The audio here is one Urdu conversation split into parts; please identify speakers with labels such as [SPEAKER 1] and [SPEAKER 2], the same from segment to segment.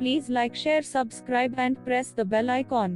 [SPEAKER 1] Please like, share, subscribe and press the bell icon.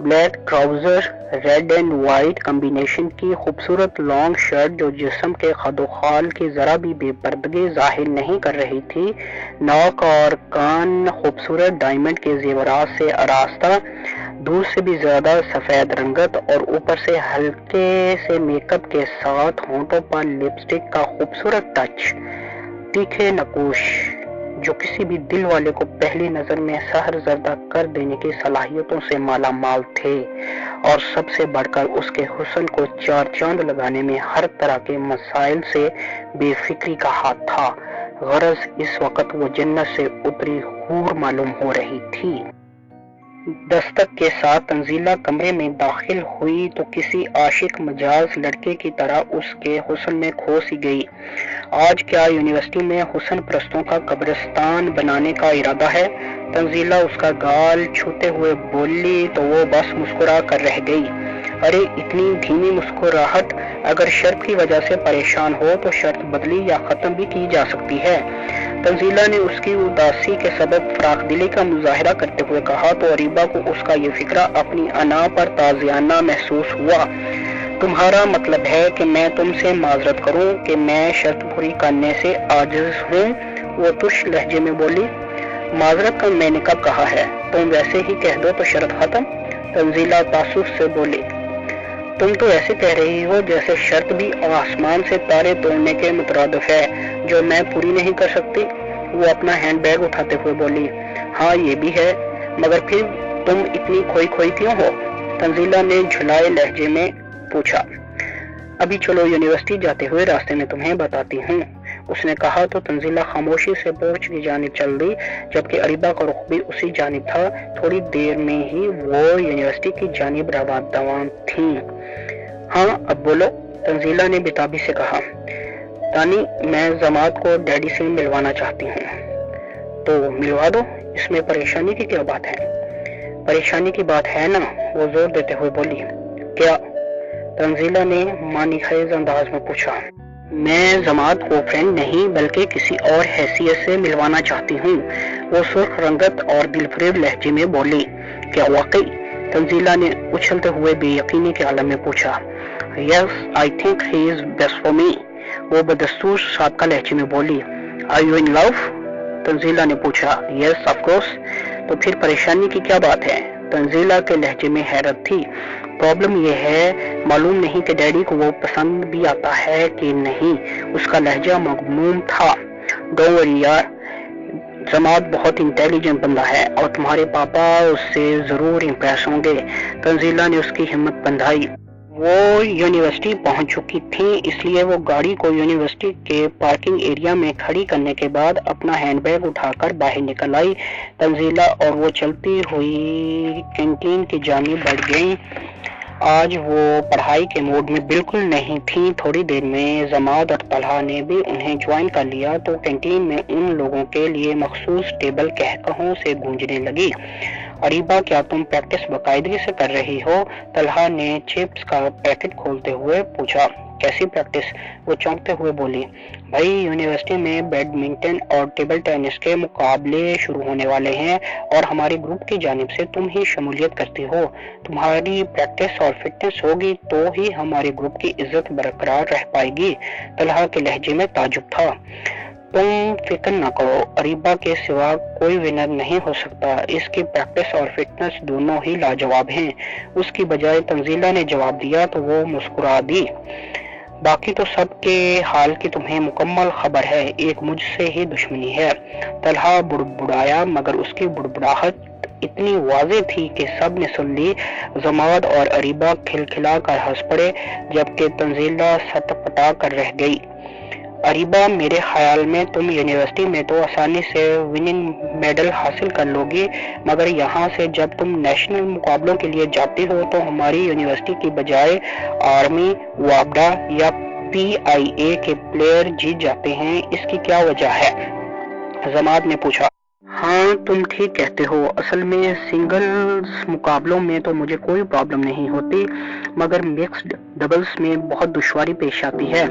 [SPEAKER 2] Black trouser, red and white combination کی خوبصورت لانگ شرٹ جو جسم کے خد و خال کی ذرا بھی بے پردگی ظاہر نہیں کر رہی تھی، ناک اور کان خوبصورت ڈائمنڈ کے زیورات سے آراستہ، دور سے بھی زیادہ سفید رنگت، اور اوپر سے ہلکے سے میک اپ کے ساتھ ہونٹوں پر لپسٹک کا خوبصورت ٹچ، تیکھے نقوش جو کسی بھی دل والے کو پہلی نظر میں سحر زردہ کر دینے کی صلاحیتوں سے مالا مال تھے، اور سب سے بڑھ کر اس کے حسن کو چار چاند لگانے میں ہر طرح کے مسائل سے بے فکری کا ہاتھ تھا۔ غرض اس وقت وہ جنت سے اتری حور معلوم ہو رہی تھی۔ دستک کے ساتھ تنزیلہ کمرے میں داخل ہوئی تو کسی عاشق مجاز لڑکے کی طرح اس کے حسن میں کھو سی گئی۔ آج کیا یونیورسٹی میں حسن پرستوں کا قبرستان بنانے کا ارادہ ہے؟ تنزیلہ اس کا گال چھوتے ہوئے بولی تو وہ بس مسکرا کر رہ گئی۔ ارے اتنی دھیمی مسکراہٹ! اگر شرط کی وجہ سے پریشان ہو تو شرط بدلی یا ختم بھی کی جا سکتی ہے۔ تنزیلہ نے اس کی اداسی کے سبب فراخ دلی کا مظاہرہ کرتے ہوئے کہا تو اریبہ کو اس کا یہ فکرہ اپنی انا پر تازیانہ محسوس ہوا۔ تمہارا مطلب ہے کہ میں تم سے معذرت کروں کہ میں شرط پوری کرنے سے عاجز ہوں؟ وہ ترش لہجے میں بولی۔ معذرت کا میں نے کب کہا ہے؟ تم ویسے ہی کہہ دو تو شرط ختم۔ تنزیلہ تعصب سے بولی۔ تم تو ایسے کہہ رہی ہو جیسے شرط بھی آسمان سے تارے توڑنے کے مترادف ہے جو میں پوری نہیں کر سکتی۔ وہ اپنا ہینڈ بیگ اٹھاتے ہوئے بولی۔ ہاں یہ بھی ہے، مگر پھر تم اتنی کھوئی کھوئی کیوں ہو؟ تنزیلہ نے جھلائے لہجے میں پوچھا۔ ابھی چلو یونیورسٹی جاتے ہوئے راستے میں تمہیں بتاتی ہوں، اس نے کہا تو تنزیلہ خاموشی سے پورچ کی جانب چل دی، جبکہ اریبہ کا رخ بھی اسی جانب تھا۔ تھوڑی دیر میں ہی وہ یونیورسٹی کی جانب روان تھیں۔ ہاں اب بولو، تنزیلہ نے بتابی سے کہا۔ تانی، میں زماد کو ڈیڈی سے ملوانا چاہتی ہوں۔ تو ملوا دو، اس میں پریشانی کی کیا بات ہے؟ پریشانی کی بات ہے نا، وہ زور دیتے ہوئے بولی۔ کیا؟ تنزیلہ نے معنی خیز انداز میں پوچھا۔ میں زماد کو فرینڈ نہیں بلکہ کسی اور حیثیت سے ملوانا چاہتی ہوں، وہ سرخ رنگت اور دلفریب لہجے میں بولی۔ کیا واقعی؟ تنزیلہ نے اچھلتے ہوئے بے یقینی کے عالم میں پوچھا۔ Yes I think he is best for me, وہ بدستور سابقہ لہجے میں بولی۔ آر یو ان لو؟ تنزیلہ نے پوچھا۔ Yes of course. تو پھر پریشانی کی کیا بات ہے؟ تنزیلہ کے لہجے میں حیرت تھی۔ پرابلم یہ ہے، معلوم نہیں کہ ڈیڈی کو وہ پسند بھی آتا ہے کہ نہیں، اس کا لہجہ مغموم تھا۔ ڈونٹ وری یار، زماد بہت انٹیلیجنٹ بندہ ہے اور تمہارے پاپا اس سے ضرور امپریس ہوں گے۔ تنزیلہ نے اس کی ہمت بندھائی۔ وہ یونیورسٹی پہنچ چکی تھیں، اس لیے وہ گاڑی کو یونیورسٹی کے پارکنگ ایریا میں کھڑی کرنے کے بعد اپنا ہینڈ بیگ اٹھا کر باہر نکل آئی۔ تنزیلہ اور وہ چلتی ہوئی کینٹین کی جانب بڑھ گئیں۔ آج وہ پڑھائی کے موڈ میں بالکل نہیں تھیں۔ تھوڑی دیر میں زماد اور طلحہ نے بھی انہیں جوائن کر لیا تو کینٹین میں ان لوگوں کے لیے مخصوص ٹیبل قہقہوں سے گونجنے لگی۔ اریبہ کیا تم پریکٹس باقاعدگی سے کر رہی ہو؟ طلحہ نے چپس کا پیکٹ کھولتے ہوئے پوچھا۔ کیسی پریکٹس؟ وہ چونکتے ہوئے بولی۔ بھائی یونیورسٹی میں بیڈمنٹن اور ٹیبل ٹینس کے مقابلے شروع ہونے والے ہیں اور ہمارے گروپ کی جانب سے تم ہی شمولیت کرتی ہو۔ تمہاری پریکٹس اور فٹنس ہوگی تو ہی ہمارے گروپ کی عزت برقرار رہ پائے گی۔ طلحہ کے لہجے میں تعجب تھا۔ تم فکر نہ کرو، اریبہ کے سوا کوئی ونر نہیں ہو سکتا، اس کی پریکٹس اور فٹنس دونوں ہی لاجواب ہیں۔ اس کی بجائے تنزیلہ نے جواب دیا تو وہ مسکرا دی۔ باقی تو سب کے حال کی تمہیں مکمل خبر ہے، ایک مجھ سے ہی دشمنی ہے۔ طلحہ بڑبڑایا مگر اس کی بڑبڑاہٹ اتنی واضح تھی کہ سب نے سن لی۔ زماد اور اریبہ کھلکھلا کر ہنس پڑے جبکہ تنزیلہ سٹ پٹا کر رہ گئی۔ اریبہ میرے خیال میں تم یونیورسٹی میں تو آسانی سے وننگ میڈل حاصل کر لو گی، مگر یہاں سے جب تم نیشنل مقابلوں کے لیے جاتی ہو تو ہماری یونیورسٹی کی بجائے آرمی، وابڈا یا PIA کے پلیئر جیت جاتے ہیں، اس کی کیا وجہ ہے؟ زماد نے پوچھا۔ ہاں ہاں تم ٹھیک کہتے ہو، اصل میں سنگلز مقابلوں میں تو مجھے کوئی پرابلم نہیں ہوتی، مگر مکسڈ ڈبلز میں بہت دشواری پیش آتی ہے۔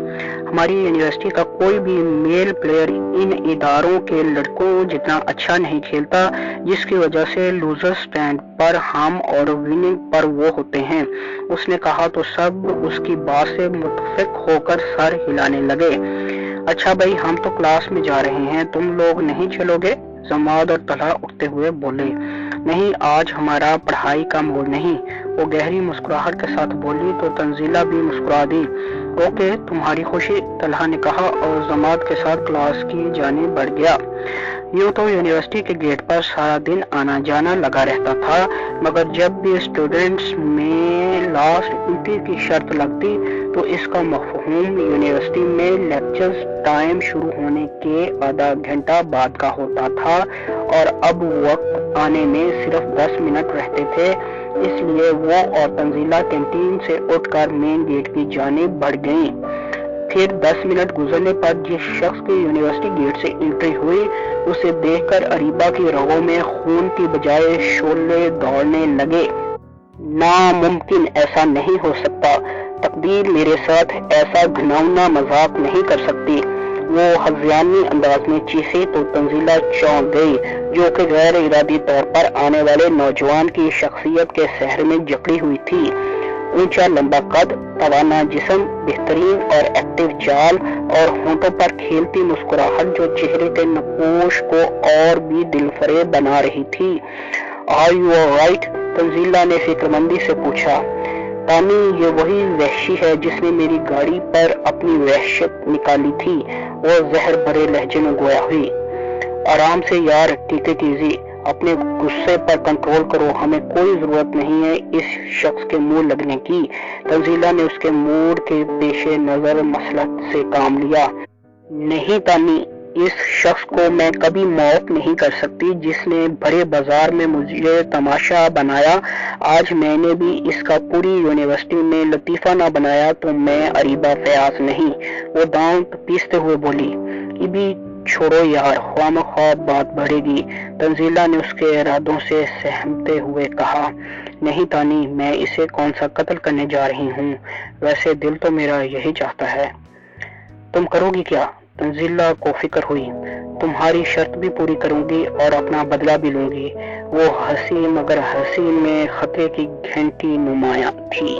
[SPEAKER 2] ہماری یونیورسٹی کا کوئی بھی میل پلیئر ان اداروں کے لڑکوں جتنا اچھا نہیں کھیلتا، جس کی وجہ سے لوزر سٹینڈ پر ہم اور وننگ پر وہ ہوتے ہیں۔ اس نے کہا تو سب اس کی بات سے متفق ہو کر سر ہلانے لگے۔ اچھا بھائی، ہم تو کلاس میں جا رہے ہیں، تم لوگ نہیں چلو گے؟ زماد اور طلحہ اٹھتے ہوئے بولے۔ نہیں، آج ہمارا پڑھائی کا موڈ نہیں۔ وہ گہری مسکراہٹ کے ساتھ بولی تو تنزیلہ بھی مسکرا دی۔ اوکے، تمہاری خوشی، طلحہ نے کہا اور زماد کے ساتھ کلاس کی جانب بڑھ گیا۔ یوں تو یونیورسٹی کے گیٹ پر سارا دن آنا جانا لگا رہتا تھا، مگر جب بھی اسٹوڈنٹس میں لاسٹ انٹری کی شرط لگتی تو اس کا مفہوم یونیورسٹی میں لیکچرز ٹائم شروع ہونے کے آدھا گھنٹہ بعد کا ہوتا تھا، اور اب وقت آنے میں صرف 10 منٹ رہتے تھے، اس لیے وہ اور تنزیلہ کینٹین سے اٹھ کر مین گیٹ کی جانب بڑھ گئیں۔ پھر 10 منٹ گزرنے پر جس شخص کی یونیورسٹی گیٹ سے انٹری ہوئی، اسے دیکھ کر اریبہ کی رگوں میں خون کی بجائے شعلے دوڑنے لگے۔ ناممکن، ایسا نہیں ہو سکتا، تقدیر میرے ساتھ ایسا گھناؤنا مذاق نہیں کر سکتی۔ وہ ہذیانی انداز میں چیخی تو تنزیلہ چونک گئی، جو کہ غیر ارادی طور پر آنے والے نوجوان کی شخصیت کے سحر میں جکڑی ہوئی تھی۔ اونچا لمبا قد، توانا جسم، بہترین اور ایکٹیو چال اور ہونٹوں پر کھیلتی مسکراہٹ جو چہرے کے نقوش کو اور بھی دل فریب بنا رہی تھی۔ Are you all right? تنزیلہ نے فکر مندی سے پوچھا۔ تانی، یہ وہی وحشی ہے جس نے میری گاڑی پر اپنی وحشت نکالی تھی، وہ زہر بھرے لہجے میں گویا ہوئی۔ آرام سے یار، ٹیک اٹ ایزی، اپنے غصے پر کنٹرول کرو، ہمیں کوئی ضرورت نہیں ہے اس شخص کے منہ لگنے کی۔ تنزیلہ نے اس کے موڈ کے پیش نظر مصلحت سے کام لیا۔ نہیں تانی، اس شخص کو میں کبھی معاف نہیں کر سکتی جس نے بھرے بازار میں مجھے تماشا بنایا۔ آج میں نے بھی اس کا پوری یونیورسٹی میں لطیفہ نہ بنایا تو میں اریبہ فیاض نہیں۔ وہ دانت پیستے ہوئے بولی۔ ابھی چھوڑو یار، خواہ مخواہ بات بڑھے گی۔ تنزیلہ نے اس کے ارادوں سے سہمتے ہوئے کہا۔ نہیں تانی، میں اسے کون سا قتل کرنے جا رہی ہوں، ویسے دل تو میرا یہی چاہتا ہے۔ تم کرو گی کیا؟ تنزیلہ کو فکر ہوئی۔ تمہاری شرط بھی پوری کروں گی اور اپنا بدلہ بھی لوں گی۔ وہ ہنسی، مگر ہنسی میں خطرے کی گھنٹی نمایاں تھی۔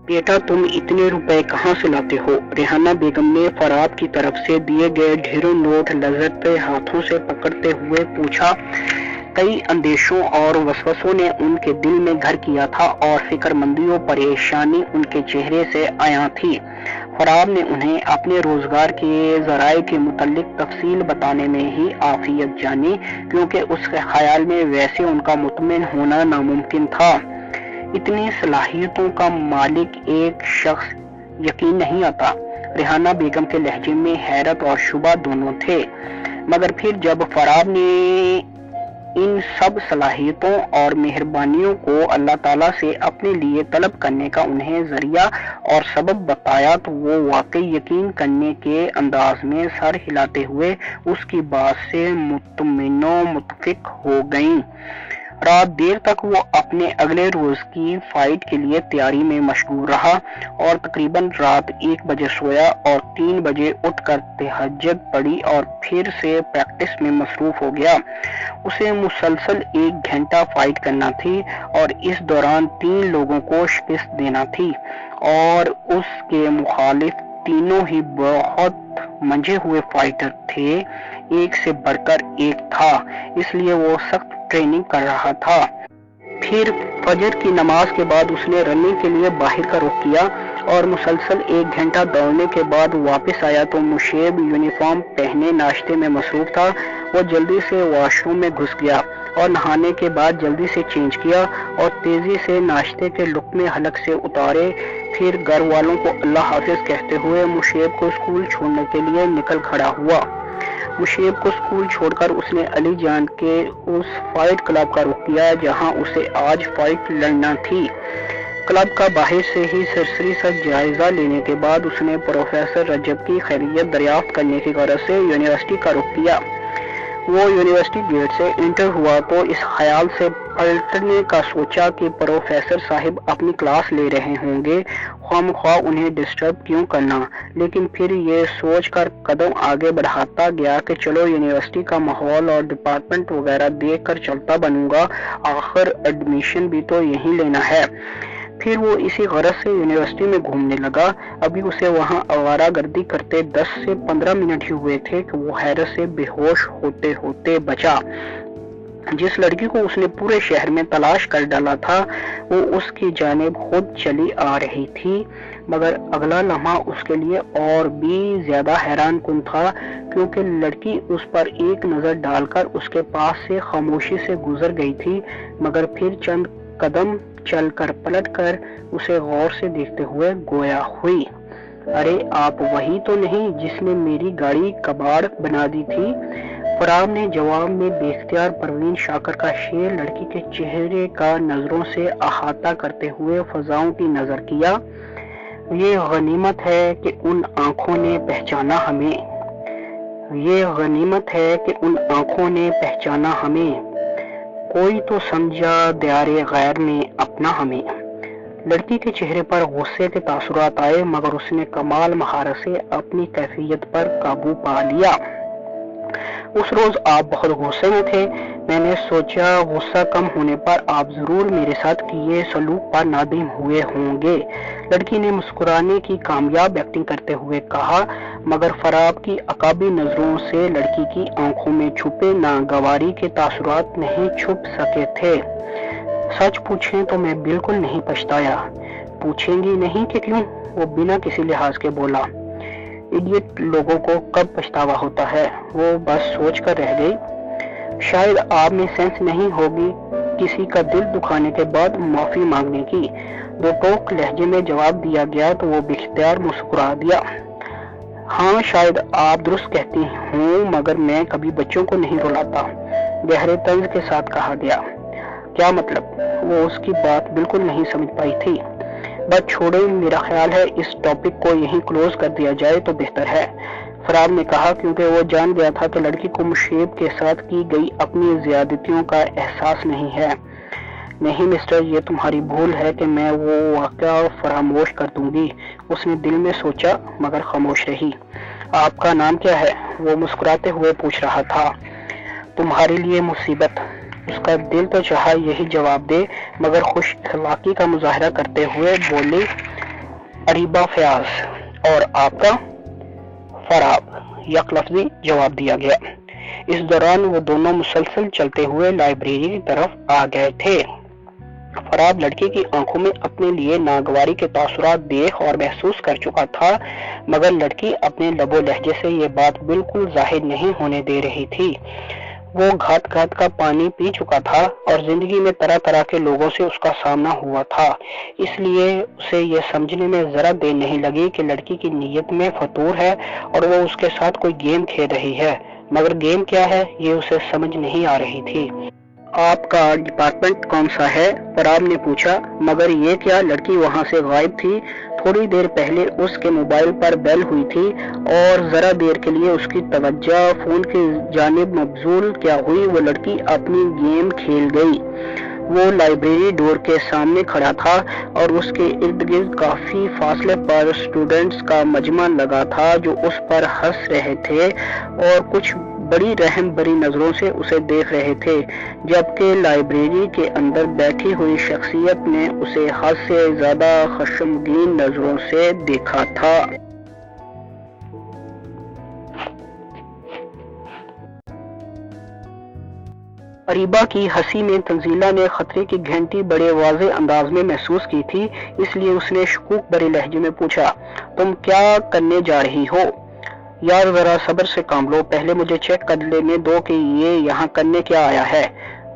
[SPEAKER 2] بیٹا، تم اتنے روپے کہاں سے لاتے ہو؟ ریحانہ بیگم نے فراب کی طرف سے دیے گئے ڈھیروں نوٹ لذرتے ہاتھوں سے پکڑتے ہوئے پوچھا۔ کئی اندیشوں اور وسوسوں نے ان کے دل میں گھر کیا تھا اور فکر مندی و پریشانی ان کے چہرے سے عیاں تھی۔ فراب نے انہیں اپنے روزگار کے ذرائع کے متعلق تفصیل بتانے میں ہی عافیت جانی، کیونکہ اس کے خیال میں ویسے ان کا مطمئن ہونا ناممکن تھا۔ اتنی صلاحیتوں کا مالک ایک شخص یقین نہیں آتا۔ ریحانہ بیگم کے لہجے میں حیرت اور شبہ دونوں تھے، مگر پھر جب فراب نے ان سب صلاحیتوں اور مہربانیوں کو اللہ تعالیٰ سے اپنے لیے طلب کرنے کا انہیں ذریعہ اور سبب بتایا تو وہ واقعی یقین کرنے کے انداز میں سر ہلاتے ہوئے اس کی بات سے مطمئن و متفق ہو گئیں۔ رات دیر تک وہ اپنے اگلے روز کی فائٹ کے لیے تیاری میں مشغول رہا اور تقریباً رات 1 بجے سویا اور 3 بجے اٹھ کر تہجد پڑھی اور پھر سے پریکٹس میں مصروف ہو گیا۔ اسے مسلسل 1 گھنٹہ فائٹ کرنا تھی اور اس دوران 3 لوگوں کو شکست دینا تھی، اور اس کے مخالف تینوں ہی بہت منجھے ہوئے فائٹر تھے، ایک سے بڑھ کر ایک تھا، اس لیے وہ سخت ٹریننگ کر رہا تھا۔ پھر فجر کی نماز کے بعد اس نے رننگ کے لیے باہر کا رخ کیا اور مسلسل 1 گھنٹہ دوڑنے کے بعد واپس آیا تو مشیب یونیفارم پہنے ناشتے میں مصروف تھا۔ وہ جلدی سے واش روم میں گھس گیا اور نہانے کے بعد جلدی سے چینج کیا اور تیزی سے ناشتے کے لقمے حلق سے اتارے، پھر گھر والوں کو اللہ حافظ کہتے ہوئے مشیب کو اسکول چھوڑنے کے لیے نکل کھڑا ہوا۔ مشیب کو اسکول چھوڑ کر اس نے علی جان کے اس فائٹ کلب کا رخ کیا جہاں اسے آج فائٹ لڑنا تھی۔ کلب کا باہر سے ہی سرسری سا جائزہ لینے کے بعد اس نے پروفیسر رجب کی خیریت دریافت کرنے کی غرض سے یونیورسٹی کا رخ کیا۔ وہ یونیورسٹی گیٹ سے انٹر ہوا تو اس خیال سے پلٹنے کا سوچا کہ پروفیسر صاحب اپنی کلاس لے رہے ہوں گے، خواہ انہیں ڈسٹرب کیوں کرنا، لیکن پھر یہ سوچ کر قدم آگے بڑھاتا گیا کہ چلو یونیورسٹی کا ماحول اور ڈپارٹمنٹ وغیرہ دیکھ کر چلتا بنوں گا، آخر ایڈمیشن بھی تو یہیں لینا ہے۔ پھر وہ اسی غرض سے یونیورسٹی میں گھومنے لگا۔ ابھی اسے وہاں آوارہ گردی کرتے 10 سے 15 منٹ ہی ہوئے تھے کہ وہ حیرت سے بے ہوش ہوتے ہوتے بچا۔ جس لڑکی کو اس نے پورے شہر میں تلاش کر ڈالا تھا وہ اس کی جانب خود چلی آ رہی تھی، مگر اگلا لمحہ اس کے لیے اور بھی زیادہ حیران کن تھا، کیونکہ لڑکی اس پر ایک نظر ڈال کر اس کے پاس سے خاموشی سے گزر گئی تھی، مگر پھر چند قدم چل کر پلٹ کر اسے غور سے دیکھتے ہوئے گویا ہوئی، ارے آپ وہی تو نہیں جس نے میری گاڑی کباڑ بنا دی تھی؟ فرام نے جواب میں بے اختیار پروین شاکر کا شعر لڑکی کے چہرے کا نظروں سے احاطہ کرتے ہوئے فضاؤں کی نظر کیا۔ یہ غنیمت ہے کہ ان آنکھوں نے پہچانا ہمیں، یہ غنیمت ہے کہ ان آنکھوں نے پہچانا ہمیں، کوئی تو سمجھا دیار غیر نے اپنا ہمیں۔ لڑکی کے چہرے پر غصے کے تاثرات آئے، مگر اس نے کمال مہارت سے اپنی کیفیت پر قابو پا لیا۔ اس روز آپ بہت غصے میں تھے، میں نے سوچا غصہ کم ہونے پر آپ ضرور میرے ساتھ کیے سلوک پر نادم ہوئے ہوں گے، لڑکی نے مسکرانے کی کامیاب ایکٹنگ کرتے ہوئے کہا، مگر فراب کی عقابی نظروں سے لڑکی کی آنکھوں میں چھپے ناگواری کے تاثرات نہیں چھپ سکے تھے۔ سچ پوچھیں تو میں بالکل نہیں پچھتایا۔ پوچھیں گی نہیں کہ کیوں؟ وہ بنا کسی لحاظ کے بولا۔ ایڈیٹ لوگوں کو کب پچھتاوا ہوتا ہے؟ وہ بس سوچ کر رہ گئی۔ شاید آپ میں سینس نہیں ہوگی کسی کا دل دکھانے کے بعد معافی مانگنے کی۔ دو ٹوک لہجے میں جواب دیا گیا تو وہ باختیار مسکرا دیا۔ ہاں شاید آپ درست کہتی ہوں، مگر میں کبھی بچوں کو نہیں رلاتا، گہرے طنز کے ساتھ کہا گیا۔ کیا مطلب؟ وہ اس کی بات بالکل نہیں سمجھ پائی تھی۔ بات چھوڑے، میرا خیال ہے اس ٹاپک کو یہیں کلوز کر دیا جائے تو بہتر ہے، فراب نے کہا، کیونکہ وہ جان گیا تھا کہ لڑکی کو مشیب کے ساتھ کی گئی اپنی زیادتیوں کا احساس نہیں ہے۔ نہیں مسٹر، یہ تمہاری بھول ہے کہ میں وہ واقعہ فراموش کر دوں گی، اس نے دل میں سوچا مگر خاموش رہی۔ آپ کا نام کیا ہے؟ وہ مسکراتے ہوئے پوچھ رہا تھا۔ تمہارے لیے مصیبت، اس کا دل تو چاہا یہی جواب دے، مگر خوش اخلاقی کا مظاہرہ کرتے ہوئے بولی، اریبہ فیاض۔ اور آپ کا؟ فراب، یک لفظی جواب دیا گیا۔ اس دوران وہ دونوں مسلسل چلتے ہوئے لائبریری کی طرف آ گئے تھے۔ فراب لڑکی کی آنکھوں میں اپنے لیے ناگواری کے تاثرات دیکھ اور محسوس کر چکا تھا، مگر لڑکی اپنے لب و لہجے سے یہ بات بالکل ظاہر نہیں ہونے دے رہی تھی۔ وہ گھات گھات کا پانی پی چکا تھا اور زندگی میں طرح طرح کے لوگوں سے اس کا سامنا ہوا تھا، اس لیے اسے یہ سمجھنے میں ذرا دیر نہیں لگی کہ لڑکی کی نیت میں فطور ہے اور وہ اس کے ساتھ کوئی گیم کھیل رہی ہے، مگر گیم کیا ہے یہ اسے سمجھ نہیں آ رہی تھی۔ آپ کا ڈپارٹمنٹ کون سا ہے؟ فراب نے پوچھا، مگر یہ کیا لڑکی وہاں سے غائب تھی؟ تھوڑی دیر پہلے اس کے موبائل پر بیل ہوئی تھی اور ذرا دیر کے لیے اس کی توجہ فون کی جانب مبذول کیا ہوئی وہ لڑکی اپنی گیم کھیل گئی۔ وہ لائبریری ڈور کے سامنے کھڑا تھا اور اس کے ارد گرد کافی فاصلے پر اسٹوڈنٹس کا مجمع لگا تھا جو اس پر ہنس رہے تھے اور کچھ بڑی رحم بری نظروں سے اسے دیکھ رہے تھے، جبکہ لائبریری کے اندر بیٹھی ہوئی شخصیت نے اسے حد سے زیادہ خشمگین نظروں سے دیکھا تھا۔ اریبہ کی ہنسی میں تنزیلہ نے خطرے کی گھنٹی بڑے واضح انداز میں محسوس کی تھی، اس لیے اس نے شکوک بھرے لہجے میں پوچھا، تم کیا کرنے جا رہی ہو؟ یار ذرا صبر سے کام لو، پہلے مجھے چیک کر لینے دو کہ یہ یہاں کرنے کیا آیا ہے۔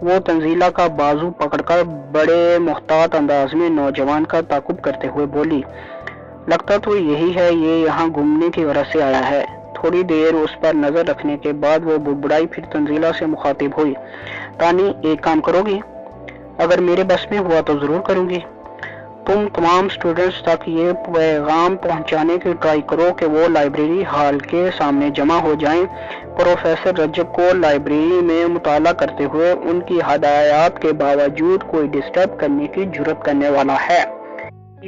[SPEAKER 2] وہ تنزیلہ کا بازو پکڑ کر بڑے محتاط انداز میں نوجوان کا تعاقب کرتے ہوئے بولی، لگتا تو یہی ہے یہ یہاں گھومنے کی غرض سے آیا ہے۔ تھوڑی دیر اس پر نظر رکھنے کے بعد وہ بڑبڑائی، پھر تنزیلہ سے مخاطب ہوئی، رانی ایک کام کرو گی؟ اگر میرے بس میں ہوا تو ضرور کروں گی۔ تم تمام اسٹوڈنٹس تک یہ پیغام پہنچانے کی ٹرائی کرو کہ وہ لائبریری ہال کے سامنے جمع ہو جائیں۔ پروفیسر رجب کو لائبریری میں مطالعہ کرتے ہوئے ان کی ہدایات کے باوجود کوئی ڈسٹرب کرنے کی جرات کرنے والا ہے۔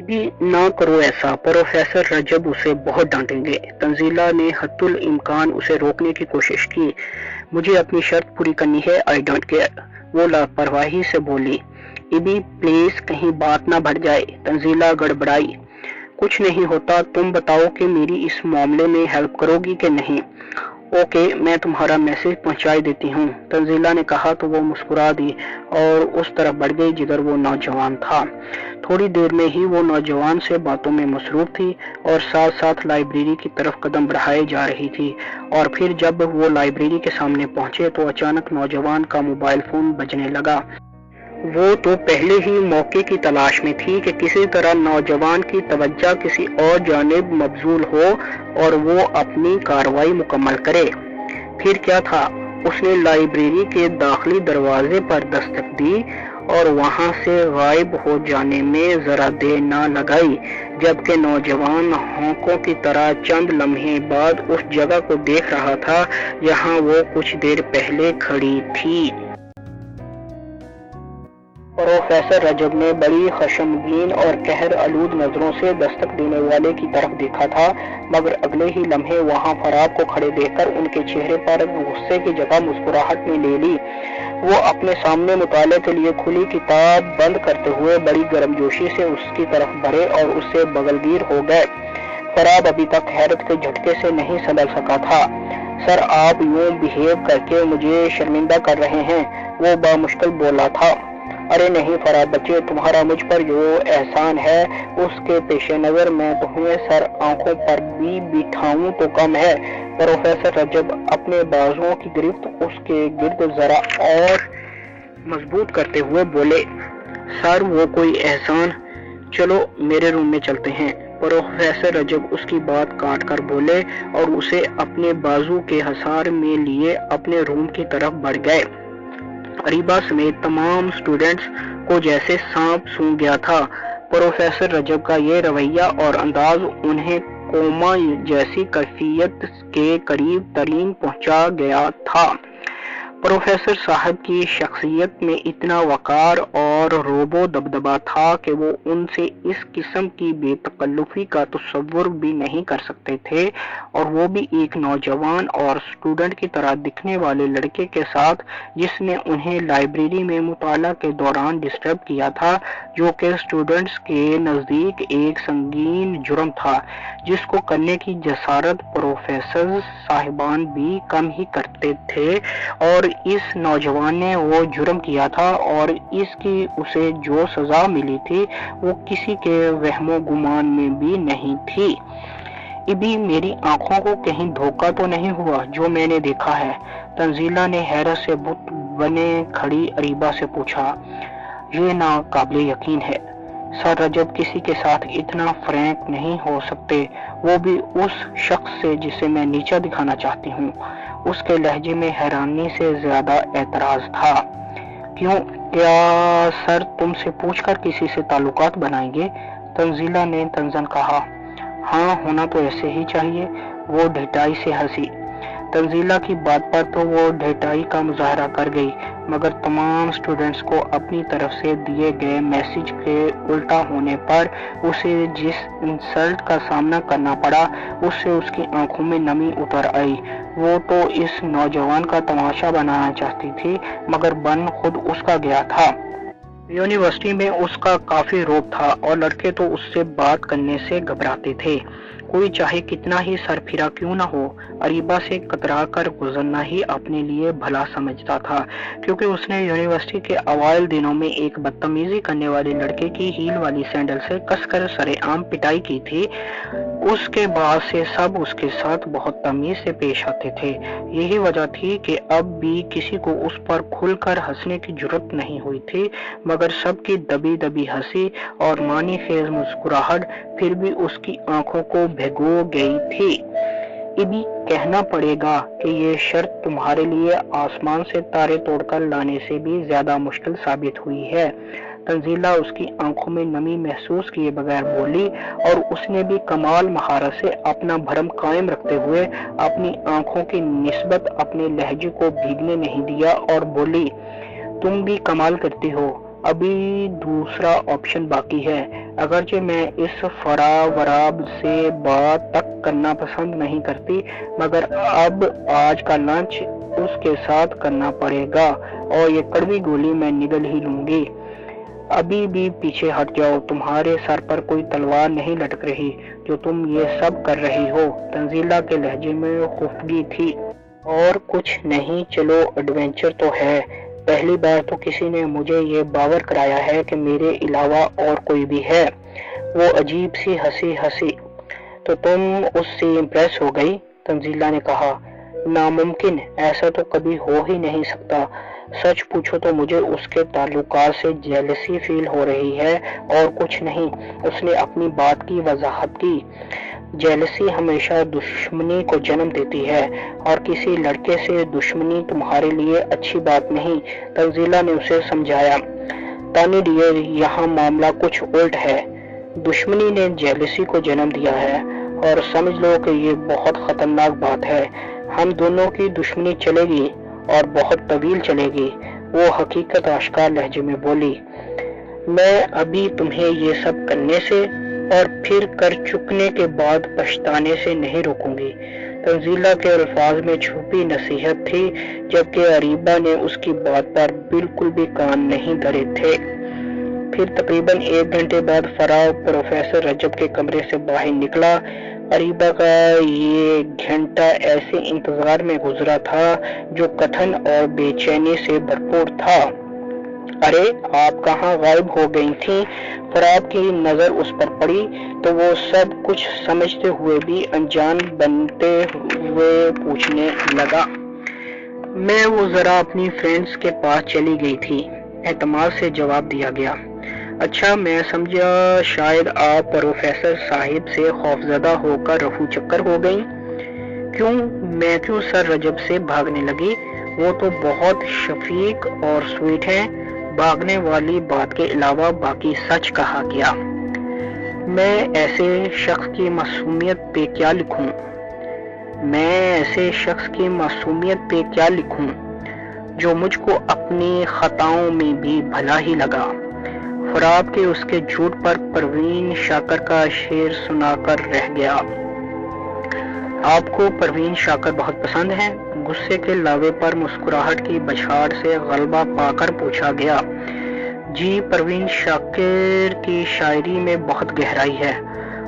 [SPEAKER 2] بھی نہ کرو ایسا، پروفیسر رجب اسے بہت ڈانٹیں گے۔ تنزیلہ نے حتی الامکان اسے روکنے کی کوشش کی۔ مجھے اپنی شرط پوری کرنی ہے، آئی ڈونٹ کیئر، وہ لاپرواہی سے بولی۔ ابھی پلیز کہیں بات نہ بڑھ جائے، تنزیلہ گڑبڑائی۔ کچھ نہیں ہوتا، تم بتاؤ کہ میری اس معاملے میں ہیلپ کرو گی کہ نہیں؟ اوکے، میں تمہارا میسج پہنچائی دیتی ہوں، تنزیلہ نے کہا تو وہ مسکرا دی اور اس طرف بڑھ گئی جدھر وہ نوجوان تھا۔ تھوڑی دیر میں ہی وہ نوجوان سے باتوں میں مصروف تھی اور ساتھ ساتھ لائبریری کی طرف قدم بڑھائے جا رہی تھی، اور پھر جب وہ لائبریری کے سامنے پہنچے تو اچانک نوجوان کا موبائل فون بجنے لگا۔ وہ تو پہلے ہی موقع کی تلاش میں تھی کہ کسی طرح نوجوان کی توجہ کسی اور جانب مبذول ہو اور وہ اپنی کارروائی مکمل کرے۔ پھر کیا تھا، اس نے لائبریری کے داخلی دروازے پر دستک دی اور وہاں سے غائب ہو جانے میں ذرا دیر نہ لگائی، جبکہ نوجوان ہونکوں کی طرح چند لمحے بعد اس جگہ کو دیکھ رہا تھا جہاں وہ کچھ دیر پہلے کھڑی تھی۔ پروفیسر رجب نے بڑی خشمگین اور قہر آلود نظروں سے دستک دینے والے کی طرف دیکھا تھا، مگر اگلے ہی لمحے وہاں فراد کو کھڑے دیکھ کر ان کے چہرے پر غصے کی جگہ مسکراہٹ نے لے لی۔ وہ اپنے سامنے مطالعے کے لیے کھلی کتاب بند کرتے ہوئے بڑی گرمجوشی سے اس کی طرف بڑھے اور اس سے بغلگیر ہو گئے۔ فراد ابھی تک حیرت کے جھٹکے سے نہیں سنبھل سکا تھا۔ سر، آپ یوں بہیو کر کے مجھے شرمندہ کر رہے ہیں، وہ بامشکل بولا تھا۔ ارے نہیں فراد بچے، تمہارا مجھ پر جو احسان ہے اس کے پیش نظر میں تمہیں سر آنکھوں پر بھی بٹھاؤں تو کم ہے۔ پروفیسر رجب اپنے بازوؤں کی گرفت اس کے گرد ذرا اور مضبوط کرتے ہوئے بولے، سر وہ کوئی احسان، چلو میرے روم میں چلتے ہیں۔ پروفیسر رجب اس کی بات کاٹ کر بولے اور اسے اپنے بازو کے حصار میں لیے اپنے روم کی طرف بڑھ گئے۔ اریبہ سمیت تمام اسٹوڈنٹس کو جیسے سانپ سونگھ گیا تھا۔ پروفیسر رجب کا یہ رویہ اور انداز انہیں کوما جیسی کیفیت کے قریب ترین پہنچا گیا تھا۔ پروفیسر صاحب کی شخصیت میں اتنا وقار اور روب و دبدبا تھا کہ وہ ان سے اس قسم کی بے تکلفی کا تصور بھی نہیں کر سکتے تھے، اور وہ بھی ایک نوجوان اور اسٹوڈنٹ کی طرح دکھنے والے لڑکے کے ساتھ جس نے انہیں لائبریری میں مطالعہ کے دوران ڈسٹرب کیا تھا، جو کہ اسٹوڈنٹس کے نزدیک ایک سنگین جرم تھا جس کو کرنے کی جسارت پروفیسر صاحبان بھی کم ہی کرتے تھے، اور اس نوجوان نے وہ جرم کیا تھا اور اس کی اسے جو سزا ملی تھی وہ کسی کے وہم و گمان میں بھی نہیں تھی۔ ابھی میری آنکھوں کو کہیں دھوکہ تو نہیں ہوا جو میں نے دیکھا ہے؟ تنزیلہ نے حیرت سے بت بنے کھڑی اریبہ سے پوچھا۔ یہ ناقابل یقین ہے سر، رجب کسی کے ساتھ اتنا فرینک نہیں ہو سکتے، وہ بھی اس شخص سے جسے میں نیچا دکھانا چاہتی ہوں۔ اس کے لہجے میں حیرانی سے زیادہ اعتراض تھا۔ کیوں، کیا سر تم سے پوچھ کر کسی سے تعلقات بنائیں گے؟ تنزیلہ نے تنزن کہا۔ ہاں، ہونا تو ایسے ہی چاہیے، وہ ڈھٹائی سے ہنسی۔ تنزیلہ کی بات پر تو وہ ڈھٹائی کا مظاہرہ کر گئی، مگر تمام اسٹوڈنٹس کو اپنی طرف سے دیے گئے میسج کے الٹا ہونے پر اسے جس انسلٹ کا سامنا کرنا پڑا اس سے اس کی آنکھوں میں نمی اتر آئی۔ وہ تو اس نوجوان کا تماشا بنانا چاہتی تھی، مگر بن خود اس کا گیا تھا۔ یونیورسٹی میں اس کا کافی روب تھا اور لڑکے تو اس سے بات کرنے سے گھبراتے تھے، کوئی چاہے کتنا ہی سر پھرا کیوں نہ ہو۔ اریبہ سے کترا کر گزرنا ہی اپنے لیے بھلا سمجھتا تھا، کیونکہ اس نے یونیورسٹی کے اوائل دنوں میں ایک بدتمیزی کرنے والے لڑکے کی ہیل والی سینڈل سے کس کر سرے عام پٹائی کی تھی۔ اس کے بعد سے سب اس کے ساتھ بہت تمیز سے پیش آتے تھے۔ یہی وجہ تھی کہ اب بھی کسی کو اس پر کھل کر ہنسنے کی جرات نہیں ہوئی تھی، مگر سب کی دبی دبی ہنسی اور معنی خیز مسکراہٹ پھر بھی اس کی آنکھوں کو بھگو گئی تھی۔ ابھی کہنا پڑے گا کہ یہ شرط تمہارے لیے آسمان سے تارے توڑ کر لانے سے بھی زیادہ مشکل ثابت ہوئی ہے۔ تنزیلہ اس کی آنکھوں میں نمی محسوس کیے بغیر بولی اور اس نے بھی کمال مہارت سے اپنا بھرم قائم رکھتے ہوئے اپنی آنکھوں کی نسبت اپنے لہجے کو بھیگنے نہیں دیا اور بولی، تم بھی کمال کرتی ہو، ابھی دوسرا آپشن باقی ہے۔ اگرچہ میں اس فراوراب سے بات تک کرنا پسند نہیں کرتی، مگر اب آج کا لنچ اس کے ساتھ کرنا پڑے گا اور یہ کڑوی گولی میں نگل ہی لوں گی۔ ابھی بھی پیچھے ہٹ جاؤ، تمہارے سر پر کوئی تلوار نہیں لٹک رہی جو تم یہ سب کر رہی ہو۔ تنزیلہ کے لہجے میں خفگی تھی۔ اور کچھ نہیں، چلو ایڈونچر تو ہے۔ پہلی بار تو کسی نے مجھے یہ باور کرایا ہے کہ میرے علاوہ اور کوئی بھی ہے۔ وہ عجیب سی ہنسی۔ تو تم اس سے امپریس ہو گئی؟ تنزیلہ نے کہا۔ ناممکن، ایسا تو کبھی ہو ہی نہیں سکتا۔ سچ پوچھو تو مجھے اس کے تعلقات سے جیلسی فیل ہو رہی ہے اور کچھ نہیں۔ اس نے اپنی بات کی وضاحت کی۔ جیلسی ہمیشہ دشمنی کو جنم دیتی ہے اور کسی لڑکے سے دشمنی تمہارے لیے اچھی بات نہیں، تنزیلہ نے اسے سمجھایا۔ تانی ڈیئر، یہاں معاملہ کچھ الٹ ہے۔ دشمنی نے جیلسی کو جنم دیا ہے اور سمجھ لو کہ یہ بہت خطرناک بات ہے۔ ہم دونوں کی دشمنی چلے گی اور بہت طویل چلے گی، وہ حقیقت آشکار لہجے میں بولی۔ میں ابھی تمہیں یہ سب کرنے سے اور پھر کر چکنے کے بعد پچھتانے سے نہیں روکوں گی۔ تنزیلہ کے الفاظ میں چھپی نصیحت تھی، جبکہ اریبہ نے اس کی بات پر بالکل بھی کان نہیں دھرے تھے۔ پھر تقریباً 1 گھنٹے بعد فراو پروفیسر رجب کے کمرے سے باہر نکلا۔ اریبہ کا یہ گھنٹہ ایسے انتظار میں گزرا تھا جو کٹھن اور بے چینی سے بھرپور تھا۔ ارے آپ کہاں غائب ہو گئی تھیں؟ فراب کی نظر اس پر پڑی تو وہ سب کچھ سمجھتے ہوئے بھی انجان بنتے ہوئے پوچھنے لگا۔ میں وہ ذرا اپنی فرینڈز کے پاس چلی گئی تھی، اعتماد سے جواب دیا گیا۔ اچھا، میں سمجھا شاید آپ پروفیسر صاحب سے خوفزدہ ہو کر رفو چکر ہو گئیں۔ کیوں؟ میں کیوں سر رجب سے بھاگنے لگی؟ وہ تو بہت شفیق اور سویٹ ہیں۔ بھاگنے والی بات کے علاوہ باقی سچ کہا گیا۔ میں ایسے شخص کی معصومیت پہ کیا لکھوں جو مجھ کو اپنی خطاؤں میں بھی بھلا ہی لگا۔ فراب کے اس کے جھوٹ پر پروین شاکر کا شعر سنا کر رہ گیا۔ آپ کو پروین شاکر بہت پسند ہیں؟ غصے کے لاوے پر مسکراہٹ کی بچھاڑ سے غلبہ پا کر پوچھا گیا۔ جی، پروین شاکر کی شاعری میں بہت گہرائی ہے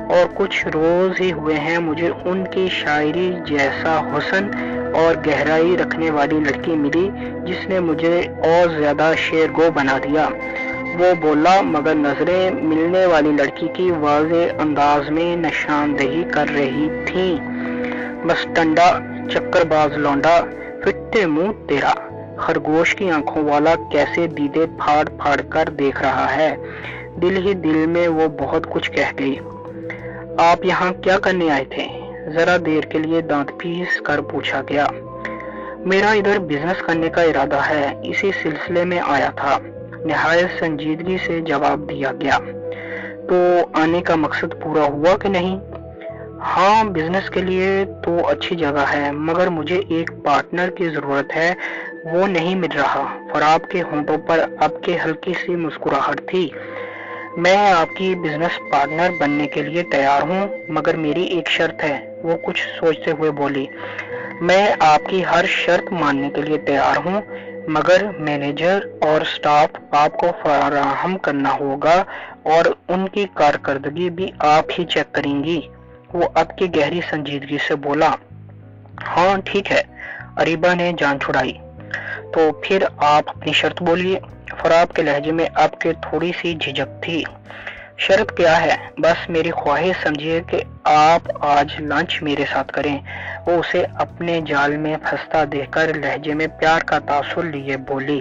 [SPEAKER 2] اور کچھ روز ہی ہوئے ہیں مجھے ان کی شاعری جیسا حسن اور گہرائی رکھنے والی لڑکی ملی جس نے مجھے اور زیادہ شعر گو بنا دیا، وہ بولا، مگر نظریں ملنے والی لڑکی کی واضح انداز میں نشاندہی کر رہی تھیں۔ مستنڈا، چکر باز لونڈا، فٹے منہ تیرا، خرگوش کی آنکھوں والا کیسے دیدے پھاڑ پھاڑ کر دیکھ رہا ہے۔ دل ہی دل میں وہ بہت کچھ کہہ گئی۔ آپ یہاں کیا کرنے آئے تھے؟ ذرا دیر کے لیے دانت پیس کر پوچھا گیا۔ میرا ادھر بزنس کرنے کا ارادہ ہے، اسی سلسلے میں آیا تھا، نہایت سنجیدگی سے جواب دیا گیا۔ تو آنے کا مقصد پورا ہوا کہ نہیں؟ ہاں، بزنس کے لیے تو اچھی جگہ ہے، مگر مجھے ایک پارٹنر کی ضرورت ہے، وہ نہیں مل رہا۔ فراب کے ہونٹوں پر اب کے ہلکی سی مسکراہٹ تھی۔ میں آپ کی بزنس پارٹنر بننے کے لیے تیار ہوں، مگر میری ایک شرط ہے، وہ کچھ سوچتے ہوئے بولی۔ میں آپ کی ہر شرط ماننے کے لیے تیار ہوں، مگر مینیجر اور سٹاف آپ کو فراہم کرنا ہوگا اور ان کی کارکردگی بھی آپ ہی چیک کریں گی۔ وہ اب کی گہری سنجیدگی سے بولا۔ ہاں ٹھیک ہے، اریبہ نے جان چھڑائی۔ تو پھر آپ اپنی شرط بولیے۔ فراب کے لہجے میں اب کے تھوڑی سی جھجک تھی۔ شرط کیا ہے؟ بس میری خواہش سمجھیے کہ آپ آج لنچ میرے ساتھ کریں۔ وہ اسے اپنے جال میں پھنستا دیکھ کر لہجے میں پیار کا تاثر لیے بولی۔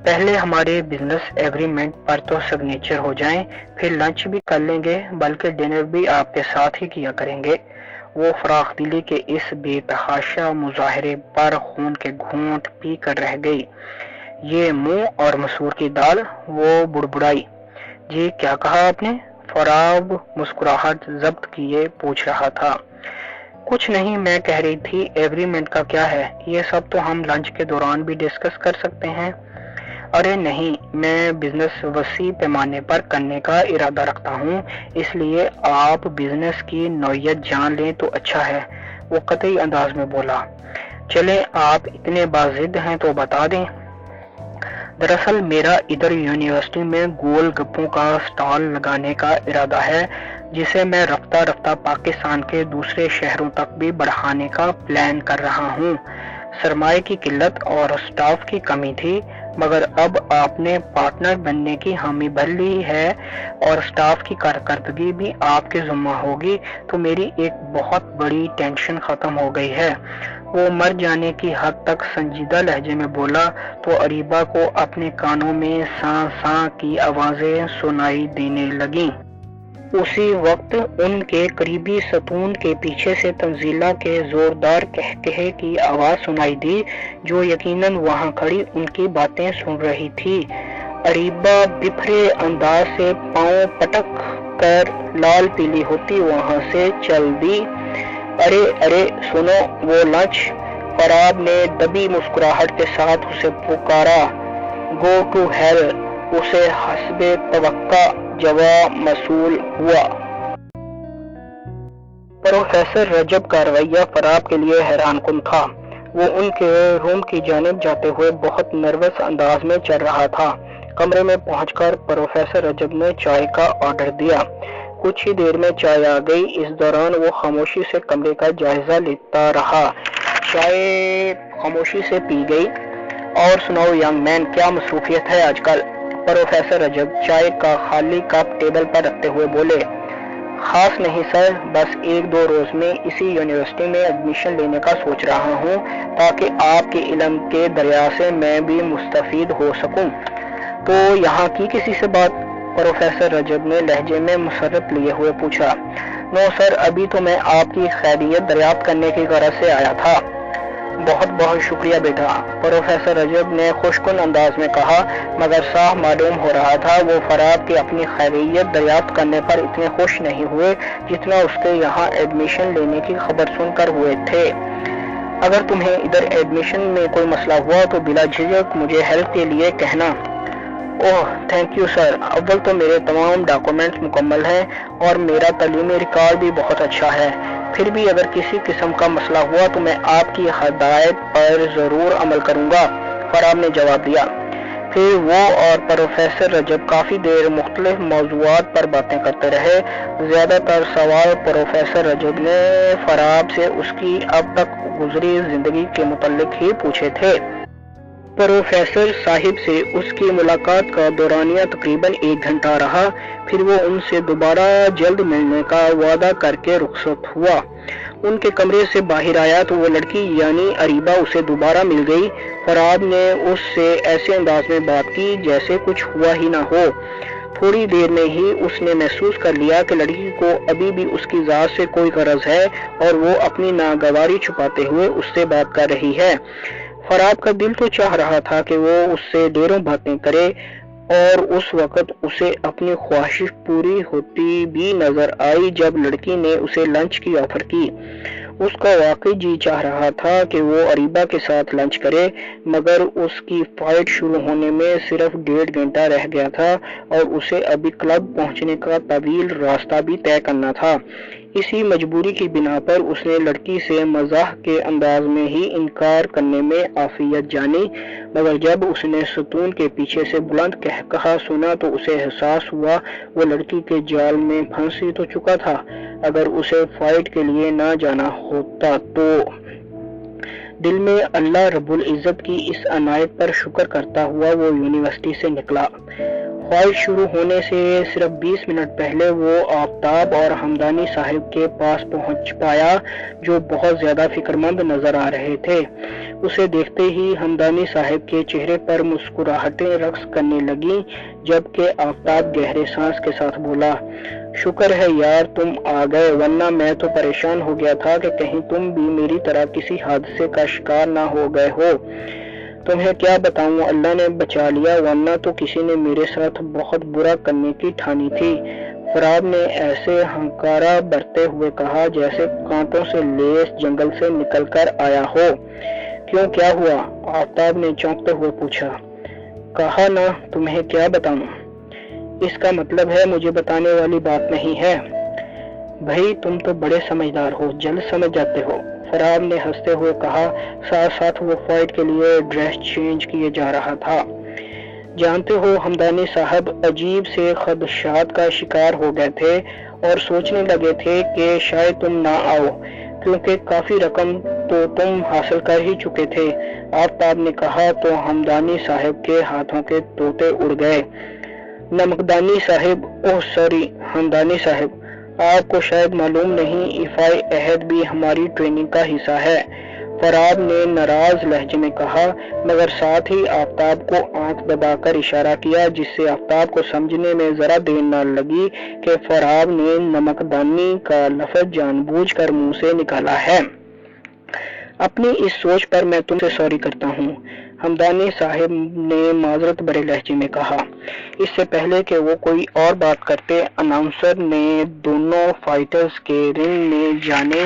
[SPEAKER 2] پہلے ہمارے بزنس ایگریمنٹ پر تو سگنیچر ہو جائیں، پھر لنچ بھی کر لیں گے، بلکہ ڈنر بھی آپ کے ساتھ ہی کیا کریں گے۔ وہ فراخ دلی کے اس بے تحاشا مظاہرے پر خون کے گھونٹ پی کر رہ گئی۔ یہ منہ اور مسور کی دال، وہ بڑبڑائی۔ جی کیا کہا آپ نے؟ فراب مسکراہٹ ضبط کیے پوچھ رہا تھا۔ کچھ نہیں، میں کہہ رہی تھی ایگریمنٹ کا کیا ہے؟ یہ سب تو ہم لنچ کے دوران بھی ڈسکس کر سکتے ہیں۔ ارے نہیں، میں بزنس وسیع پیمانے پر کرنے کا ارادہ رکھتا ہوں، اس لیے آپ بزنس کی نوعیت جان لیں تو اچھا ہے، وہ قطعی انداز میں بولا۔ چلیں آپ اتنے باضد ہیں تو بتا دیں۔ دراصل میرا ادھر یونیورسٹی میں گول گپوں کا سٹال لگانے کا ارادہ ہے، جسے میں رفتہ رفتہ پاکستان کے دوسرے شہروں تک بھی بڑھانے کا پلان کر رہا ہوں۔ سرمایہ کی قلت اور سٹاف کی کمی تھی، مگر اب آپ نے پارٹنر بننے کی حامی بھر لی ہے اور سٹاف کی کارکردگی بھی آپ کے ذمہ ہوگی، تو میری ایک بہت بڑی ٹینشن ختم ہو گئی ہے۔ وہ مر جانے کی حد تک سنجیدہ لہجے میں بولا تو اریبہ کو اپنے کانوں میں ساں ساں کی آوازیں سنائی دینے لگیں۔ اسی وقت ان کے قریبی ستون کے پیچھے سے تنزیلہ کے زوردار کہکہے کی آواز سنائی دی، جو یقیناً وہاں کھڑی ان کی باتیں سن رہی تھی۔ اریبہ بپھرے انداز سے پاؤں پٹک کر لال پیلی ہوتی وہاں سے چل دی۔ ارے ارے سنو وہ لنچ، فراب نے دبی مسکراہٹ کے ساتھ اسے پکارا۔ گو ٹو ہیل، اسے حسب توقع جواب موصول ہوا۔ پروفیسر رجب کا رویہ فراب کے لیے حیران کن تھا۔ وہ ان کے روم کی جانب جاتے ہوئے بہت نروس انداز میں چل رہا تھا۔ کمرے میں پہنچ کر پروفیسر رجب نے چائے کا آرڈر دیا۔ کچھ ہی دیر میں چائے آ گئی۔ اس دوران وہ خاموشی سے کمرے کا جائزہ لیتا رہا۔ چائے خاموشی سے پی گئی۔ اور سناؤ ینگ مین، کیا مصروفیت ہے آج کل؟ پروفیسر رجب چائے کا خالی کپ ٹیبل پر رکھتے ہوئے بولے۔ خاص نہیں سر، بس 1-2 روز میں اسی یونیورسٹی میں ایڈمیشن لینے کا سوچ رہا ہوں، تاکہ آپ کے علم کے دریا سے میں بھی مستفید ہو سکوں۔ تو یہاں کی کسی سے بات؟ پروفیسر رجب نے لہجے میں مسرت لیے ہوئے پوچھا۔ نو سر، ابھی تو میں آپ کی خیریت دریافت کرنے کی غرض سے آیا تھا۔ بہت بہت شکریہ بیٹا، پروفیسر رجب نے خوشکن انداز میں کہا، مگر صاف معلوم ہو رہا تھا وہ فراب کی اپنی خیریت دریافت کرنے پر اتنے خوش نہیں ہوئے جتنا اس کے یہاں ایڈمیشن لینے کی خبر سن کر ہوئے تھے۔ اگر تمہیں ادھر ایڈمیشن میں کوئی مسئلہ ہوا تو بلا جھجک مجھے ہیلپ کے لیے کہنا۔ اوہ تھینک یو سر، اول تو میرے تمام ڈاکومنٹس مکمل ہیں اور میرا تعلیمی ریکارڈ بھی بہت اچھا ہے، پھر بھی اگر کسی قسم کا مسئلہ ہوا تو میں آپ کی ہدایت پر ضرور عمل کروں گا، فراب نے جواب دیا۔ پھر وہ اور پروفیسر رجب کافی دیر مختلف موضوعات پر باتیں کرتے رہے۔ زیادہ تر سوال پروفیسر رجب نے فراب سے اس کی اب تک گزری زندگی کے متعلق ہی پوچھے تھے۔ پروفیسر صاحب سے اس کی ملاقات کا دورانیہ تقریباً 1 گھنٹہ رہا، پھر وہ ان سے دوبارہ جلد ملنے کا وعدہ کر کے رخصت ہوا۔ ان کے کمرے سے باہر آیا تو وہ لڑکی یعنی اریبہ اسے دوبارہ مل گئی۔ فراب نے اس سے ایسے انداز میں بات کی جیسے کچھ ہوا ہی نہ ہو۔ تھوڑی دیر میں ہی اس نے محسوس کر لیا کہ لڑکی کو ابھی بھی اس کی ذات سے کوئی غرض ہے اور وہ اپنی ناگواری چھپاتے ہوئے اس سے بات کر رہی ہے۔ فراب کا دل تو چاہ رہا تھا کہ وہ اس سے ڈیروں باتیں کرے، اور اس وقت اسے اپنی خواہش پوری ہوتی بھی نظر آئی جب لڑکی نے اسے لنچ کی آفر کی۔ اس کا واقعی جی چاہ رہا تھا کہ وہ اریبہ کے ساتھ لنچ کرے، مگر اس کی فلائٹ شروع ہونے میں صرف 1.5 گھنٹہ رہ گیا تھا اور اسے ابھی کلب پہنچنے کا طویل راستہ بھی طے کرنا تھا۔ اسی مجبوری کی بنا پر اس نے لڑکی سے مزاح کے انداز میں ہی انکار کرنے میں عافیت جانی، مگر جب اس نے ستون کے پیچھے سے بلند کہا سنا تو اسے احساس ہوا وہ لڑکی کے جال میں پھنس ہی تو چکا تھا۔ اگر اسے فائٹ کے لیے نہ جانا ہوتا تو دل میں اللہ رب العزت کی اس عنایت پر شکر کرتا ہوا وہ یونیورسٹی سے نکلا۔ فائٹ شروع ہونے سے صرف 20 منٹ پہلے وہ آفتاب اور ہمدانی صاحب کے پاس پہنچ پایا، جو بہت زیادہ فکرمند نظر آ رہے تھے۔ اسے دیکھتے ہی ہمدانی صاحب کے چہرے پر مسکراہٹیں رقص کرنے لگیں، جبکہ آفتاب گہرے سانس کے ساتھ بولا، شکر ہے یار تم آ گئے، ورنہ میں تو پریشان ہو گیا تھا کہ کہیں تم بھی میری طرح کسی حادثے کا شکار نہ ہو گئے ہو۔ تمہیں کیا بتاؤں، اللہ نے بچا لیا، ورنہ تو کسی نے میرے ساتھ بہت برا کرنے کی ٹھانی تھی۔ فراب نے ایسے ہنکارا بھرتے ہوئے کہا جیسے کانٹوں سے لیس جنگل سے نکل کر آیا ہو۔ کیوں، کیا ہوا؟ آفتاب نے چونکتے ہوئے پوچھا۔ کہا نا تمہیں کیا بتاؤں۔ اس کا مطلب ہے مجھے بتانے والی بات نہیں ہے۔ بھائی تم تو بڑے سمجھدار ہو، جلد سمجھ جاتے ہو، فراب نے ہنستے ہوئے کہا۔ ساتھ ساتھ وہ فائٹ کے لیے ڈریس چینج کیے جا رہا تھا۔ جانتے ہو ہمدانی صاحب عجیب سے خدشات کا شکار ہو گئے تھے اور سوچنے لگے تھے کہ شاید تم نہ آؤ، کیونکہ کافی رقم تو تم حاصل کر ہی چکے تھے۔ آفتاب نے کہا تو ہمدانی صاحب کے ہاتھوں کے طوطے اڑ گئے۔ نمکدانی صاحب، اوہ سوری ہمدانی صاحب، آپ کو شاید معلوم نہیں، ایفائے عہد بھی ہماری ٹریننگ کا حصہ ہے، فراب نے ناراض لہجے میں کہا، مگر ساتھ ہی آفتاب کو آنکھ دبا کر اشارہ کیا، جس سے آفتاب کو سمجھنے میں ذرا دیر نہ لگی کہ فراب نے نمکدانی کا لفظ جان بوجھ کر منہ سے نکالا ہے۔ اپنی اس سوچ پر میں تم سے سوری کرتا ہوں، ہمدانی صاحب نے معذرت بھرے لہجے میں کہا۔ اس سے پہلے کہ وہ کوئی اور بات کرتے، اناؤنسر نے دونوں فائٹرز کے رنگ میں جانے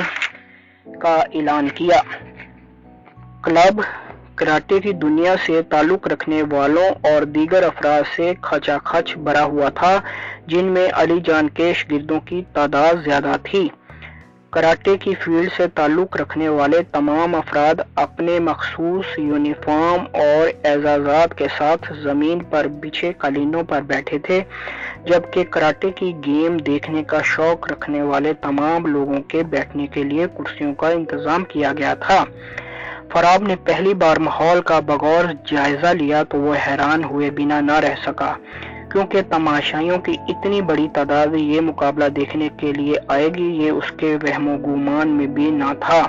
[SPEAKER 2] کا اعلان کیا۔ کلب کراٹے کی دنیا سے تعلق رکھنے والوں اور دیگر افراد سے کھچا کھچ بھرا ہوا تھا، جن میں علی جان کے شاگردوں کی تعداد زیادہ تھی۔ کراٹے کی فیلڈ سے تعلق رکھنے والے تمام افراد اپنے مخصوص یونیفارم اور اعزازات کے ساتھ زمین پر بچھے قالینوں پر بیٹھے تھے، جبکہ کراٹے کی گیم دیکھنے کا شوق رکھنے والے تمام لوگوں کے بیٹھنے کے لیے کرسیوں کا انتظام کیا گیا تھا۔ فراب نے پہلی بار ماحول کا بغور جائزہ لیا تو وہ حیران ہوئے بنا نہ رہ سکا، کیونکہ تماشائیوں کی اتنی بڑی تعداد یہ مقابلہ دیکھنے کے لیے آئے گی یہ اس کے وہم و گمان میں بھی نہ تھا۔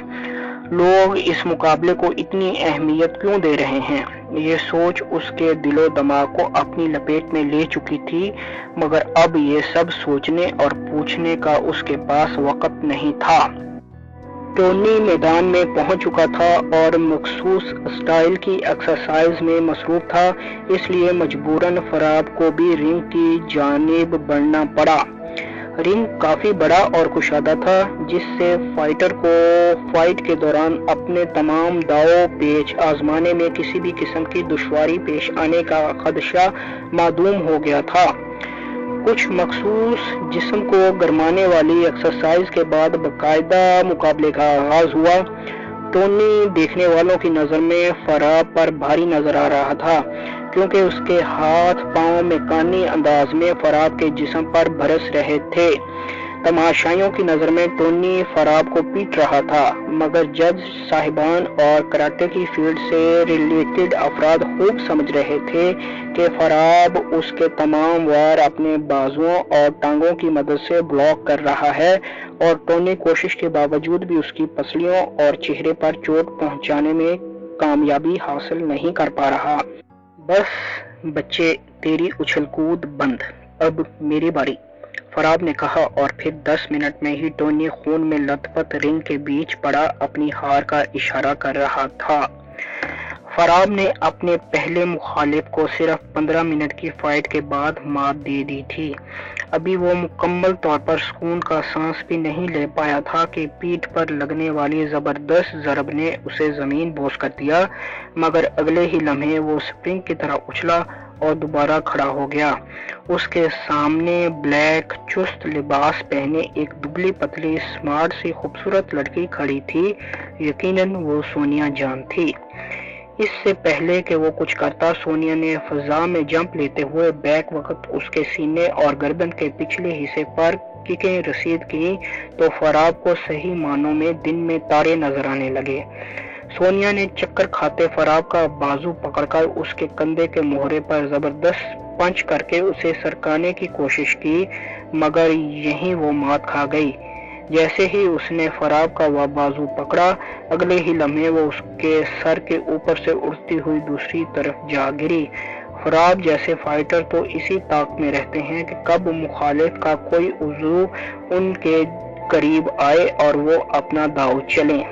[SPEAKER 2] لوگ اس مقابلے کو اتنی اہمیت کیوں دے رہے ہیں، یہ سوچ اس کے دل و دماغ کو اپنی لپیٹ میں لے چکی تھی، مگر اب یہ سب سوچنے اور پوچھنے کا اس کے پاس وقت نہیں تھا۔ ٹونی میدان میں پہنچ چکا تھا اور مخصوص اسٹائل کی ایکسرسائز میں مصروف تھا، اس لیے مجبوراً فراب کو بھی رنگ کی جانب بڑھنا پڑا۔ رنگ کافی بڑا اور کشادہ تھا، جس سے فائٹر کو فائٹ کے دوران اپنے تمام داؤ پیچ آزمانے میں کسی بھی قسم کی دشواری پیش آنے کا خدشہ معدوم ہو گیا تھا۔ کچھ مخصوص جسم کو گرمانے والی ایکسرسائز کے بعد باقاعدہ مقابلے کا آغاز ہوا۔ ٹونی دیکھنے والوں کی نظر میں فراب پر بھاری نظر آ رہا تھا، کیونکہ اس کے ہاتھ پاؤں میکانی انداز میں فراب کے جسم پر برس رہے تھے۔ تماشائیوں کی نظر میں ٹونی فراب کو پیٹ رہا تھا، مگر جج صاحبان اور کراٹے کی فیلڈ سے ریلیٹڈ افراد خوب سمجھ رہے تھے کہ فراب اس کے تمام وار اپنے بازوؤں اور ٹانگوں کی مدد سے بلاک کر رہا ہے، اور ٹونی کوشش کے باوجود بھی اس کی پسلیوں اور چہرے پر چوٹ پہنچانے میں کامیابی حاصل نہیں کر پا رہا۔ بس بچے، تیری اچھل کود بند، اب میری باری، فراب نے کہا، اور پھر 10 منٹ میں ہی ٹونی خون میں لت پت رنگ کے بیچ پڑا اپنی ہار کا اشارہ کر رہا تھا۔ فراب نے اپنے پہلے مخالف کو صرف 15 منٹ کی فائٹ کے بعد مات دے دی تھی۔ ابھی وہ مکمل طور پر سکون کا سانس بھی نہیں لے پایا تھا کہ پیٹھ پر لگنے والی زبردست ضرب نے اسے زمین بوس کر دیا، مگر اگلے ہی لمحے وہ سپرنگ کی طرح اچھلا اور دوبارہ کھڑا ہو گیا۔ اس کے سامنے بلیک چست لباس پہنے ایک دبلی پتلی اسمارٹ سی خوبصورت لڑکی کھڑی تھی، یقیناً وہ سونیا جان تھی۔ اس سے پہلے کہ وہ کچھ کرتا، سونیا نے فضا میں جمپ لیتے ہوئے بیک وقت اس کے سینے اور گردن کے پچھلے حصے پر ککیں رسید کی تو فراب کو صحیح معنوں میں دن میں تارے نظر آنے لگے۔ سونیا نے چکر کھاتے فراب کا بازو پکڑ کر اس کے کندھے کے مہرے پر زبردست پنچ کر کے اسے سرکانے کی کوشش کی، مگر یہیں وہ مات کھا گئی۔ جیسے ہی اس نے فراب کا وہ بازو پکڑا، اگلے ہی لمحے وہ اس کے سر کے اوپر سے اڑتی ہوئی دوسری طرف جا گری۔ فراب جیسے فائٹر تو اسی طاق میں رہتے ہیں کہ کب مخالف کا کوئی عضو ان کے قریب آئے اور وہ اپنا داؤ چلیں۔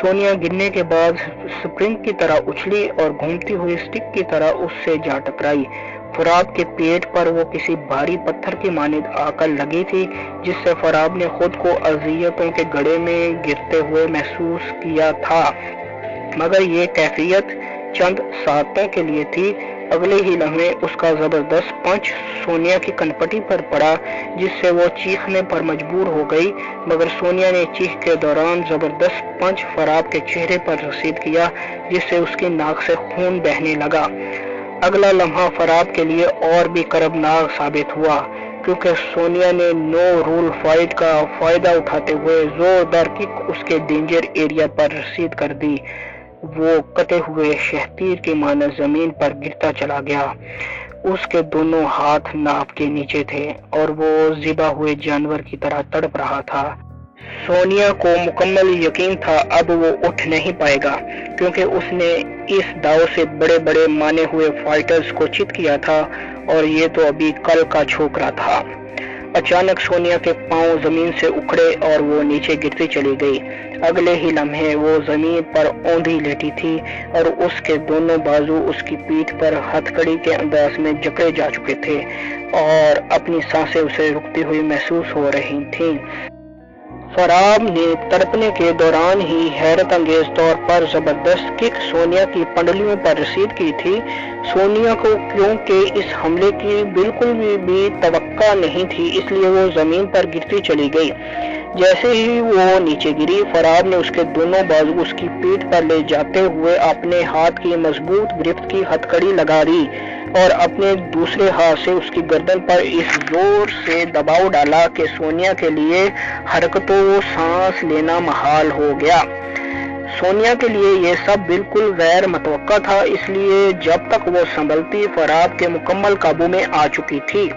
[SPEAKER 2] سونیا گرنے کے بعد سپرنگ کی طرح اچھلی اور گھومتی ہوئی سٹک کی طرح اس سے جا ٹکرائی۔ فراب کے پیٹ پر وہ کسی بھاری پتھر کی مانند آ کر لگی تھی، جس سے فراب نے خود کو اذیتوں کے گڑھے میں گرتے ہوئے محسوس کیا تھا، مگر یہ کیفیت چند ساعتوں کے لیے تھی۔ اگلے ہی لمحے اس کا زبردست پنچ سونیا کی کنپٹی پر پڑا، جس سے وہ چیخنے پر مجبور ہو گئی، مگر سونیا نے چیخ کے دوران زبردست پنچ فراب کے چہرے پر رسید کیا، جس سے اس کی ناک سے خون بہنے لگا۔ اگلا لمحہ فراب کے لیے اور بھی کربناک ثابت ہوا، کیونکہ سونیا نے نو رول فائٹ کا فائدہ اٹھاتے ہوئے زوردار کک اس کے ڈینجر ایریا پر رسید کر دی۔ وہ کٹے ہوئے شہتیر کی مانند زمین پر گرتا چلا گیا۔ اس کے دونوں ہاتھ ناف کے نیچے تھے اور وہ ذبح ہوئے جانور کی طرح تڑپ رہا تھا۔ سونیا کو مکمل یقین تھا اب وہ اٹھ نہیں پائے گا، کیونکہ اس نے اس داؤ سے بڑے بڑے مانے ہوئے فائٹرز کو چت کیا تھا، اور یہ تو ابھی کل کا چھوکرا تھا۔ اچانک سونیا کے پاؤں زمین سے اکھڑے اور وہ نیچے گرتی چلی گئی۔ اگلے ہی لمحے وہ زمین پر اوندھی لیٹی تھی اور اس کے دونوں بازو اس کی پیٹھ پر ہتھ کڑی کے انداز میں جکڑے جا چکے تھے اور اپنی سانسیں اسے رکتی ہوئی محسوس ہو رہی تھیں۔ فراب نے تڑپنے کے دوران ہی حیرت انگیز طور پر زبردست کک سونیا کی پنڈلیوں پر رسید کی تھی۔ سونیا کو کیونکہ اس حملے کی بالکل بھی توقع نہیں تھی، اس لیے وہ زمین پر گرتی چلی گئی۔ جیسے ہی وہ نیچے گری، فراب نے اس کے دونوں بازو اس کی پیٹھ پر لے جاتے ہوئے اپنے ہاتھ کی مضبوط گرفت کی ہتھکڑی لگا دی اور اپنے دوسرے ہاتھ سے اس کی گردن پر اس زور سے دباؤ ڈالا کہ سونیا کے لیے حرکت و سانس لینا محال ہو گیا۔ سونیا کے لیے یہ سب بالکل غیر متوقع تھا، اس لیے جب تک وہ سنبھلتی فراب کے مکمل قابو میں آ چکی تھی۔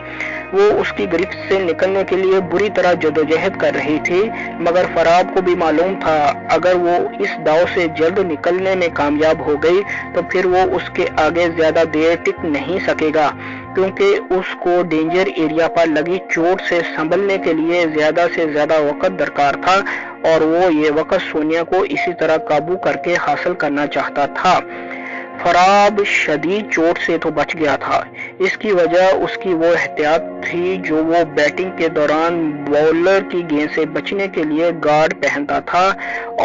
[SPEAKER 2] وہ اس کی گرفت سے نکلنے کے لیے بری طرح جدوجہد کر رہی تھی، مگر فراب کو بھی معلوم تھا اگر وہ اس داؤ سے جلد نکلنے میں کامیاب ہو گئی تو پھر وہ اس کے آگے زیادہ دیر ٹک نہیں سکے گا، کیونکہ اس کو ڈینجر ایریا پر لگی چوٹ سے سنبھلنے کے لیے زیادہ سے زیادہ وقت درکار تھا، اور وہ یہ وقت سونیا کو اسی طرح قابو کر کے حاصل کرنا چاہتا تھا۔ فراب شدید چوٹ سے تو بچ گیا تھا، اس کی وجہ اس کی وہ احتیاط تھی جو وہ بیٹنگ کے دوران باؤلر کی گیند سے بچنے کے لیے گارڈ پہنتا تھا،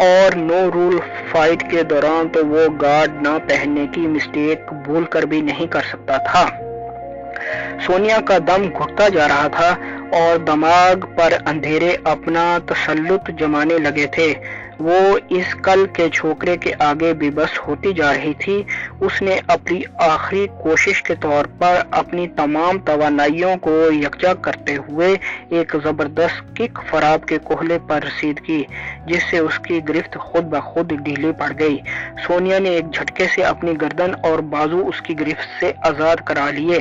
[SPEAKER 2] اور نو رول فائٹ کے دوران تو وہ گارڈ نہ پہننے کی مسٹیک بھول کر بھی نہیں کر سکتا تھا۔ سونیا کا دم گھٹتا جا رہا تھا اور دماغ پر اندھیرے اپنا تسلط جمانے لگے تھے۔ وہ اس کل کے چھوکرے کے آگے بے بس ہوتی جا رہی تھی۔ اس نے اپنی آخری کوشش کے طور پر اپنی تمام توانائیوں کو یکجا کرتے ہوئے ایک زبردست کک فراب کے کوہلے پر رسید کی، جس سے اس کی گرفت خود بخود ڈھیلی پڑ گئی۔ سونیا نے ایک جھٹکے سے اپنی گردن اور بازو اس کی گرفت سے آزاد کرا لیے۔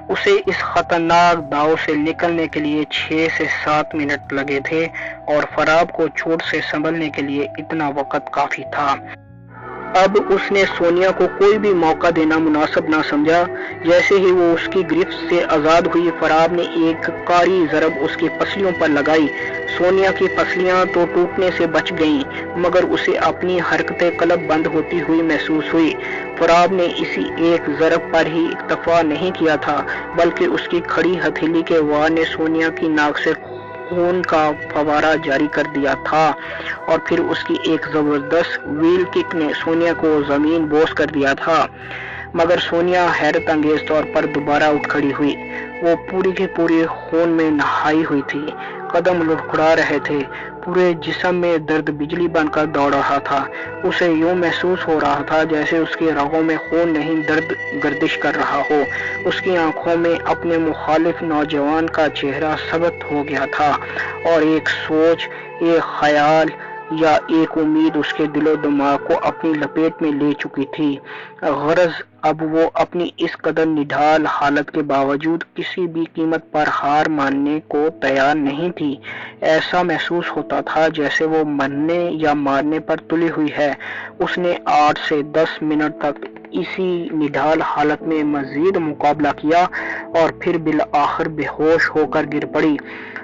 [SPEAKER 2] اسے اس خطرناک داؤ سے نکلنے کے لیے 6 سے 7 منٹ لگے تھے، اور فراب کو چوٹ سے سنبھلنے کے لیے اتنا وقت کافی تھا۔ اب اس نے سونیا کو کوئی بھی موقع دینا مناسب نہ سمجھا۔ جیسے ہی وہ اس کی گرفت سے آزاد ہوئی، فراب نے ایک کاری ضرب اس کی پسلیوں پر لگائی۔ سونیا کی پسلیاں تو ٹوٹنے سے بچ گئیں، مگر اسے اپنی حرکت قلب بند ہوتی ہوئی محسوس ہوئی۔ فراب نے اسی ایک ضرب پر ہی اکتفا نہیں کیا تھا، بلکہ اس کی کھڑی ہتھیلی کے وار نے سونیا کی ناک سے خون کا فوارہ جاری کر دیا تھا، اور پھر اس کی ایک زبردست ویل کک نے سونیا کو زمین بوس کر دیا تھا۔ مگر سونیا حیرت انگیز طور پر دوبارہ اٹھ کھڑی ہوئی۔ وہ پوری کی پوری خون میں نہائی ہوئی تھی، قدم لڑکھڑا رہے تھے، پورے جسم میں درد بجلی بن کر دوڑ رہا تھا۔ اسے یوں محسوس ہو رہا تھا جیسے اس کے رگوں میں خون نہیں، درد گردش کر رہا ہو۔ اس کی آنکھوں میں اپنے مخالف نوجوان کا چہرہ ثبت ہو گیا تھا، اور ایک سوچ، ایک خیال یا ایک امید اس کے دل و دماغ کو اپنی لپیٹ میں لے چکی تھی۔ غرض اب وہ اپنی اس قدر نڈھال حالت کے باوجود کسی بھی قیمت پر ہار ماننے کو تیار نہیں تھی۔ ایسا محسوس ہوتا تھا جیسے وہ مرنے یا مارنے پر تلی ہوئی ہے۔ اس نے 8 سے 10 منٹ تک اسی نڈھال حالت میں مزید مقابلہ کیا، اور پھر بالآخر بے ہوش ہو کر گر پڑی۔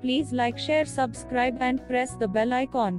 [SPEAKER 1] Please like, share, subscribe and press the bell icon.